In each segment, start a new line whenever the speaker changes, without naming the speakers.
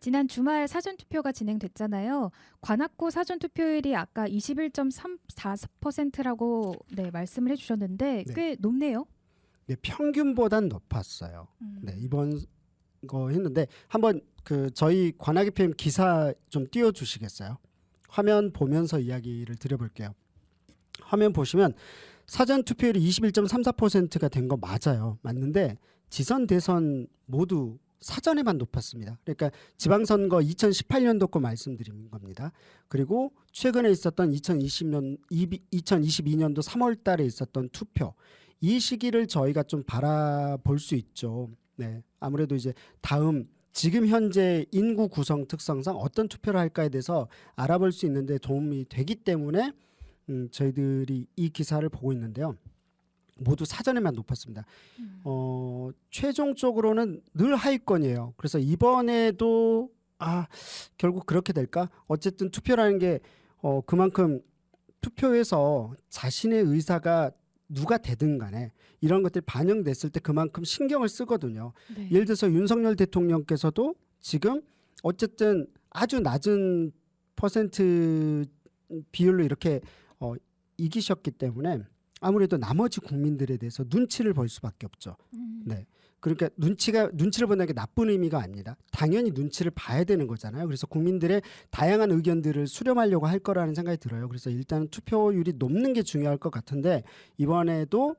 지난 주말 사전투표가 진행됐잖아요. 관악구 사전투표율이 아까 21.34%라고 말씀을 해주셨는데
네.
꽤 높네요.
네, 평균보단 높았어요. 네, 이번 거 했는데 한번 그 저희 관악 FM 기사 좀 띄워주시겠어요? 화면 보면서 이야기를 드려볼게요. 화면 보시면 사전 투표율이 21.34%가 된 거 맞아요. 맞는데 지선 대선 모두 사전에만 높았습니다. 그러니까 지방선거 2018년도 거 말씀드린 겁니다. 그리고 최근에 있었던 2022년도 3월 달에 있었던 투표, 이 시기를 저희가 좀 바라볼 수 있죠. 네, 아무래도 이제 다음 지금 현재 인구 구성 특성상 어떤 투표를 할까에 대해서 알아볼 수 있는데 도움이 되기 때문에 저희들이 이 기사를 보고 있는데요. 모두 사전에만 높았습니다. 최종적으로는 늘 하위권이에요. 그래서 이번에도 결국 그렇게 될까? 어쨌든 투표라는 게 그만큼 투표에서 자신의 의사가 누가 되든 간에 이런 것들이 반영됐을 때 그만큼 신경을 쓰거든요.
네.
예를 들어서 윤석열 대통령께서도 지금 어쨌든 아주 낮은 퍼센트 비율로 이렇게 이기셨기 때문에 아무래도 나머지 국민들에 대해서 눈치를 볼 수밖에 없죠. 네. 그러니까 눈치를 본다는 게 나쁜 의미가 아닙니다. 당연히 눈치를 봐야 되는 거잖아요. 그래서 국민들의 다양한 의견들을 수렴하려고 할 거라는 생각이 들어요. 그래서 일단 투표율이 높는 게 중요할 것 같은데 이번에도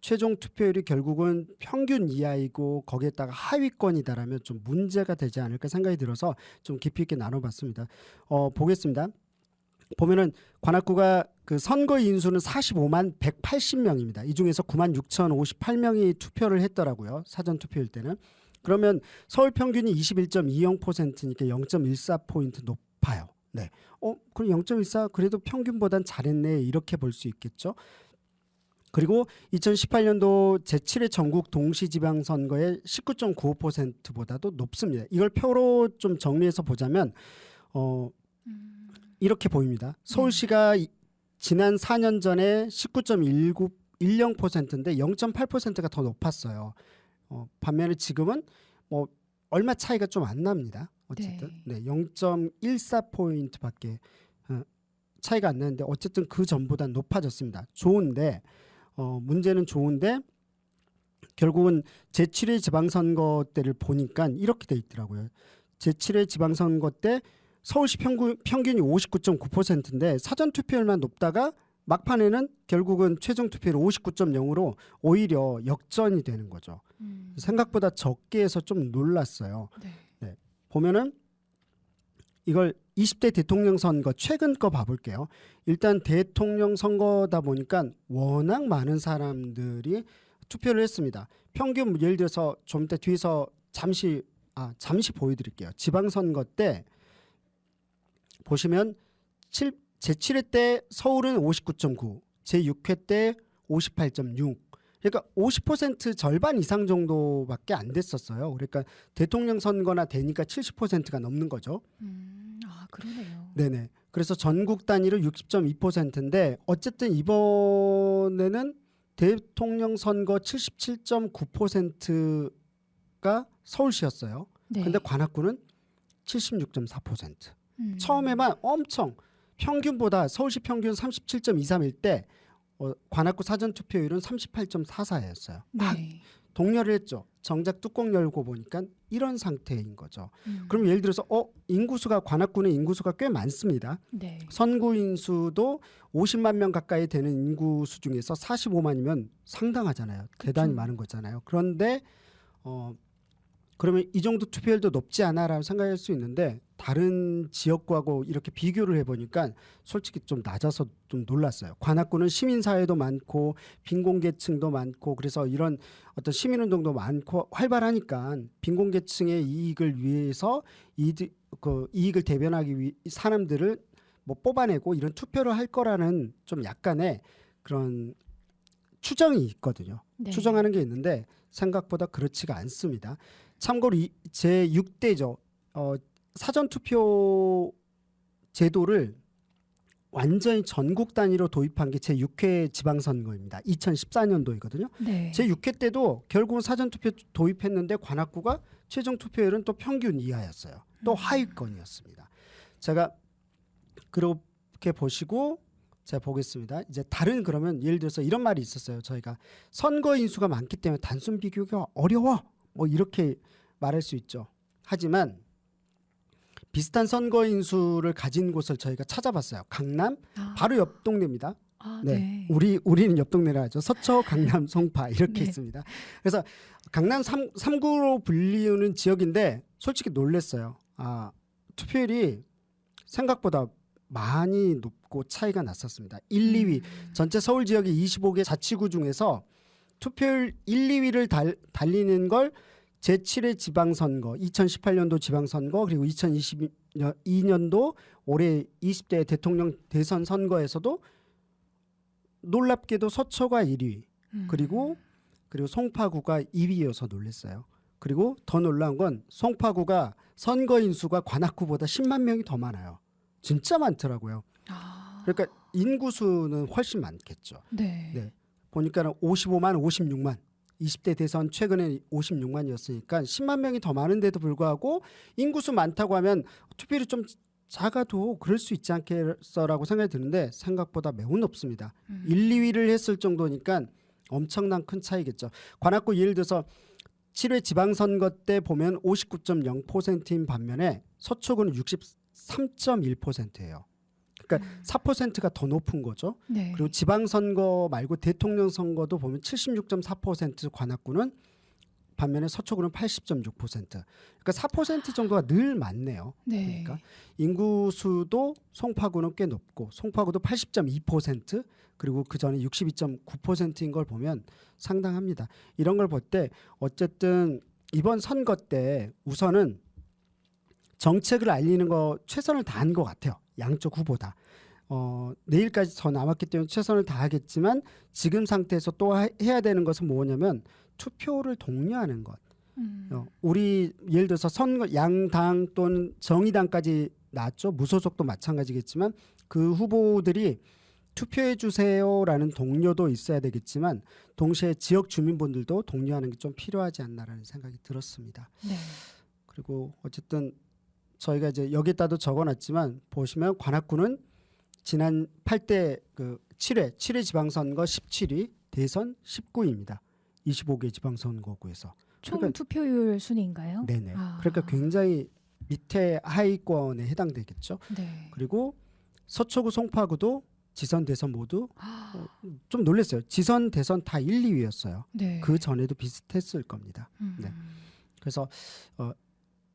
최종 투표율이 결국은 평균 이하이고 거기에다가 하위권이다라면 좀 문제가 되지 않을까 생각이 들어서 좀 깊이 있게 나눠봤습니다. 보겠습니다. 보면은 관악구가 그 선거 인수는 45만 180명입니다. 이 중에서 9만 6,058명이 투표를 했더라고요. 사전 투표일 때는. 그러면 서울 평균이 21.20%니까 0.14포인트 높아요. 네. 그럼 0.14 그래도 평균보단 잘했네. 이렇게 볼 수 있겠죠. 그리고 2018년도 제7회 전국 동시지방선거의 19.95%보다도 높습니다. 이걸 표로 좀 정리해서 보자면 이렇게 보입니다. 서울시가 지난 4년 전에 19.10%인데 0.8%가 더 높았어요. 반면에 지금은 뭐 얼마 차이가 좀 안 납니다. 어쨌든 네, 0.14포인트밖에 차이가 안 나는데 어쨌든 그 전보다 높아졌습니다. 좋은데 문제는 좋은데 결국은 제7회 지방선거 때를 보니까 이렇게 돼 있더라고요. 제7회 지방선거 때 서울시 평균이 59.9%인데 사전투표율만 높다가 막판에는 결국은 최종투표율 59.0으로 오히려 역전이 되는 거죠. 생각보다 적게 해서 좀 놀랐어요. 네. 보면은 이걸 20대 대통령 선거 최근 거 봐볼게요. 일단 대통령 선거다 보니까 워낙 많은 사람들이 투표를 했습니다. 평균 예를 들어서 좀 이따 뒤에서 잠시 보여드릴게요. 지방선거 때 보시면 제7회 때 서울은 59.9, 제6회 때 58.6. 그러니까 50% 절반 이상 정도밖에 안 됐었어요. 그러니까 대통령 선거나 되니까 70%가 넘는 거죠.
그러네요.
네네. 그래서 전국 단위로 60.2%인데 어쨌든 이번에는 대통령 선거 77.9%가 서울시였어요.
네.
근데 관악구는 76.4%. 처음에만 엄청 평균보다 서울시 평균 37.23일 때 관악구 사전투표율은 38.44였어요. 막
네.
동렬을 했죠. 정작 뚜껑 열고 보니까 이런 상태인 거죠. 그럼 예를 들어서 인구수가 관악구는 인구수가 꽤 많습니다.
네.
선구인 수도 50만 명 가까이 되는 인구수 중에서 45만이면 상당하잖아요. 대단히 많은 거잖아요. 그런데 그러면 이 정도 투표율도 높지 않아라고 생각할 수 있는데 다른 지역구하고 이렇게 비교를 해보니까 솔직히 좀 낮아서 좀 놀랐어요. 관악구는 시민사회도 많고 빈곤계층도 많고 그래서 이런 어떤 시민운동도 많고 활발하니까 빈곤계층의 이익을 위해서 이익을 대변하기 위해 사람들을 뭐 뽑아내고 이런 투표를 할 거라는 좀 약간의 그런 추정이 있거든요.
네.
추정하는 게 있는데 생각보다 그렇지가 않습니다. 참고로 제6대죠. 사전투표 제도를 완전히 전국 단위로 도입한 게 제6회 지방선거입니다. 2014년도이거든요.
네.
제6회 때도 결국은 사전투표 도입했는데 관악구가 최종 투표율은 또 평균 이하였어요. 또 하위권이었습니다. 제가 그렇게 보시고 제가 보겠습니다. 이제 다른 그러면 예를 들어서 이런 말이 있었어요. 저희가 선거 인수가 많기 때문에 단순 비교가 어려워. 뭐 이렇게 말할 수 있죠. 하지만 비슷한 선거 인수를 가진 곳을 저희가 찾아봤어요. 강남 바로 옆 동네입니다. 네. 우리는 옆 동네라 하죠. 서초, 강남, 송파 이렇게
네.
있습니다. 그래서 강남 3구로 불리우는 지역인데 솔직히 놀랐어요. 투표율이 생각보다 많이 높고 차이가 났었습니다. 1, 2위 전체 서울 지역의 25개 자치구 중에서 투표율 1, 2위를 달리는 걸 제7회 지방선거, 2018년도 지방선거 그리고 2022년도 올해 20대 대통령 대선 선거에서도 놀랍게도 서초가 1위 그리고 송파구가 2위여서 놀랐어요. 그리고 더 놀라운 건 송파구가 선거인수가 관악구보다 10만 명이 더 많아요. 진짜 많더라고요. 그러니까 인구수는 훨씬 많겠죠.
네.
네. 보니까는 55만, 56만. 20대 대선 최근에 56만이었으니까 10만 명이 더 많은데도 불구하고 인구수 많다고 하면 투표율이 좀 작아도 그럴 수 있지 않겠어라고 생각이 드는데 생각보다 매우 높습니다. 1, 2위를 했을 정도니까 엄청난 큰 차이겠죠. 관악구 예를 들어서 7회 지방선거 때 보면 59.0%인 반면에 서초구는 63.1%예요. 그러니까 4%가 더 높은 거죠.
네.
그리고 지방선거 말고 대통령 선거도 보면 76.4% 관악구는 반면에 서초구는 80.6%. 그러니까 4% 정도가 늘 많네요.
네.
그러니까 인구수도 송파구는 꽤 높고 송파구도 80.2% 그리고 그 전에 62.9%인 걸 보면 상당합니다. 이런 걸 볼 때 어쨌든 이번 선거 때 우선은 정책을 알리는 거 최선을 다한 것 같아요. 양쪽 후보다. 내일까지 더 남았기 때문에 최선을 다하겠지만 지금 상태에서 또 해야 되는 것은 뭐냐면 투표를 독려하는 것. 우리 예를 들어서 선거 양당 또는 정의당까지 나왔죠. 무소속도 마찬가지겠지만 그 후보들이 투표해 주세요라는 동료도 있어야 되겠지만 동시에 지역 주민분들도 독려하는 게 좀 필요하지 않나라는 생각이 들었습니다.
네.
그리고 어쨌든 저희가 이제 여기다도 적어놨지만 보시면 관악구는 지난 8대 그 7회 지방선거 17위, 대선 19위입니다. 25개 지방선거구에서.
총
그러니까,
투표율 순인가요?
네네. 그러니까 굉장히 밑에 하위권에 해당되겠죠.
네.
그리고 서초구, 송파구도 지선, 대선 모두 좀 놀랐어요. 지선, 대선 다 1, 2위였어요.
네.
그 전에도 비슷했을 겁니다. 네. 그래서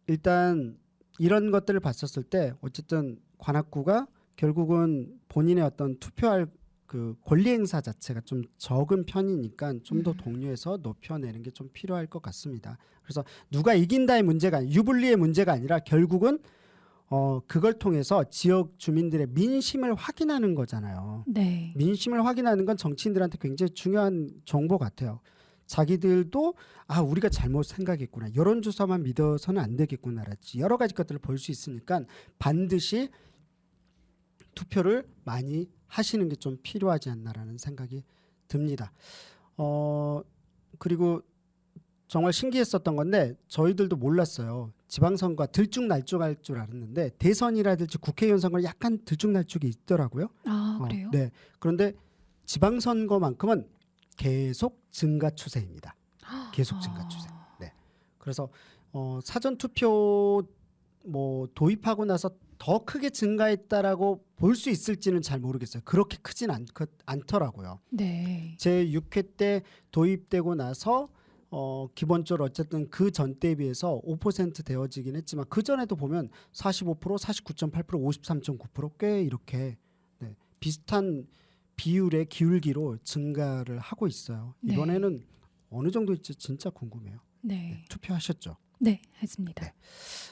일단 이런 것들을 봤었을 때 어쨌든 관악구가 결국은 본인의 어떤 투표할 그 권리 행사 자체가 좀 적은 편이니까 좀 더 독려해서 높여내는 게 좀 필요할 것 같습니다. 그래서 누가 이긴다의 문제가 유불리의 문제가 아니라 결국은 그걸 통해서 지역 주민들의 민심을 확인하는 거잖아요.
네.
민심을 확인하는 건 정치인들한테 굉장히 중요한 정보 같아요. 자기들도 우리가 잘못 생각했구나. 여론조사만 믿어서는 안 되겠구나라지 여러 가지 것들을 볼 수 있으니까 반드시 투표를 많이 하시는 게 좀 필요하지 않나라는 생각이 듭니다. 그리고 정말 신기했었던 건데 저희들도 몰랐어요. 지방선거가 들쭉날쭉할 줄 알았는데 대선이라든지 국회의원 선거는 약간 들쭉날쭉이 있더라고요.
그래요?
네. 그런데 지방선거만큼은 계속 증가 추세입니다. 계속 증가 추세. 네. 그래서 사전 투표 뭐 도입하고 나서 더 크게 증가했다라고 볼 수 있을지는 잘 모르겠어요. 그렇게 크진 않더라고요.
네.
제 6회 때 도입되고 나서 기본적으로 어쨌든 그 전 때에 비해서 5% 되어지긴 했지만 그 전에도 보면 45%, 49.8%, 53.9%꽤 이렇게 비슷한 비율의 기울기로 증가를 하고 있어요.
네.
이번에는 어느 정도일지 진짜 궁금해요.
네.
투표하셨죠?
네, 했습니다.
네.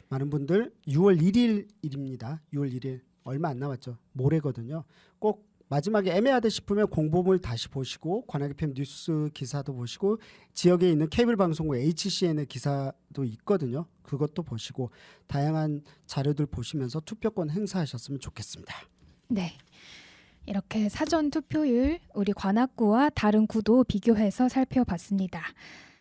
많은 분들 6월 1일입니다. 6월 1일 얼마 안 남았죠. 모레거든요. 꼭 마지막에 애매하다 싶으면 공보물 다시 보시고 관악 FM 뉴스 기사도 보시고 지역에 있는 케이블 방송국 HCN의 기사도 있거든요. 그것도 보시고 다양한 자료들 보시면서 투표권 행사하셨으면 좋겠습니다.
네. 이렇게 사전 투표율 우리 관악구와 다른 구도 비교해서 살펴봤습니다.